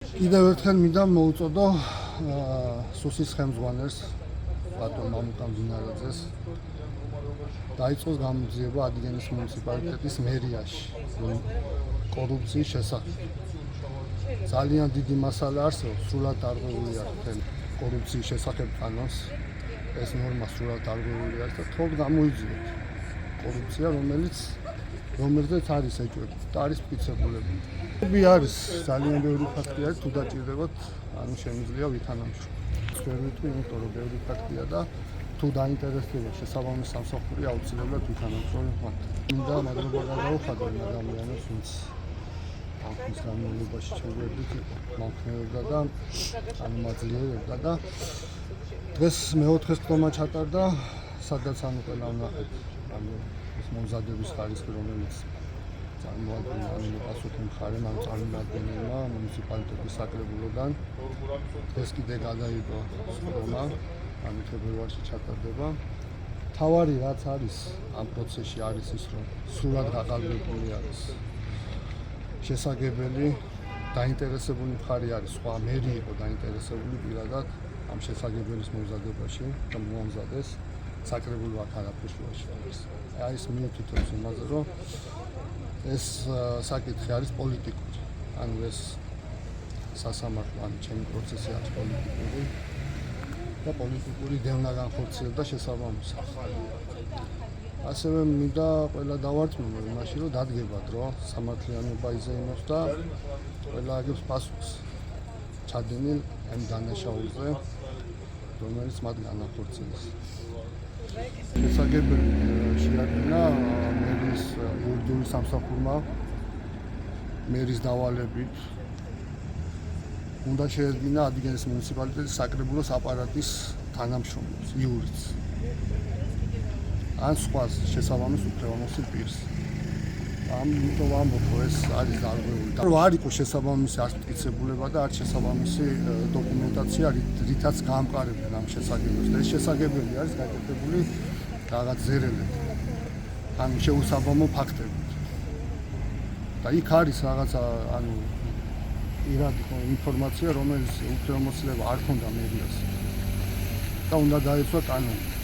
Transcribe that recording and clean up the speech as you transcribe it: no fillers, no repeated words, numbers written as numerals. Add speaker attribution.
Speaker 1: კიდევ ერთხელ მინდა მოუწოდო სუსის ხელმძღვანელს ბატონ მამუკა მდინარაძეს დაიწყოს გამოძიება ადიგენის მუნიციპალიტეტის მერიაში კორუფციის შესახებ. ძალიან დიდი მასალა არსებობს, სრულად დარღვეული არის მთელი კორუფციის შესახებ კანონს. ეს ნორმა სრულად დარღვეული არის და თქო გამოიძიოთ კორუფცია, რომელზეც არის ეჭვები და არის მტკიცებულები. არის ძალიან ბევრი ფაქტი არის, თუ დაჭირდებათ, შემიძლია ვითანამშრომლოთ. ვერ ვიტყვი, იმიტომ რომ ბევრი ფაქტია და თუ დაინტერესდება შესაბამისი სამსახური აუცილებლად ვითანამშრომლოთ მათ. მინდა მადლობა გადავუხადო იმ ადამიანებს, ვინც ამ განმავლობაში ჩვენებით მომხმევრდა და მაძლიერებდა და დღეს მეოთხე სხდომა ჩატარდა, სადაც ყველა ვნახეთ ეს მომზადების ხარისხი, რომელიც წარმოადგენდა პასუხი მხარემ ამ წარმომადგენელმა მუნიციპალიტეტის საკრებულოდან. დღეს კიდე გადაიდო სხდომა, ფებრუარში ჩატარდება. თავარი რაც არის ამ პროცესში არის ის, რომ სრულად გაყალბებული არის შესაძლებელი დაინტერესებული მხარე არის სხვა მერი იყო დაინტერესებული პირადად ამ შესაძლებელის მომზადებაში და მოამზადეს საკრებულო აქ არაფერს შუაში არის. ეს მიუთითებს იმაზე, რომ ეს საკითხი არის პოლიტიკური. ანუ ეს სასამართლო ან ჩემი პროცესი არის პოლიტიკური და პოლიტიკური დევნა განხორციელდა შესაბამისად. ასევე მინდა ყველა დავარწმუნო იმაში, რომ დადგებათ, რომ სამართლიანობა იზეიმოს და ყველა აგებს პასუხს ჩადენილ ამ დანაშაულზე, რომელიც მათ განახორციელეს. შესაძლებელი შეადგინა მერის იურიდიული სამსახურმა მერის დავალებით უნდა შეედგინა ადიგენის მუნიციპალიტეტის საკრებულოს აპარატის თანამშრომლებს, იურიდს. ან სხვა შესაბამის უფლებამოსილ პირს. ამიტომ ამბობ, რომ ეს არის დარღვეული. რომ არ იყო შესაბამისი არც მტკიცებულება და არც შესაბამისი დოკუმენტაცია, რითაც გაამყარებდნენ ამ შესაძლებელს. ეს შესაძლებელი არის გაკეთებული რაღაც ზერელებით. ან შეუსაბამო ფაქტებით. და იქ არის რაღაცა, ანუ პირადი ინფორმაცია, რომელიც უფლებამოსილება არ ქონდა მერიას და უნდა დაეცვა კანონით.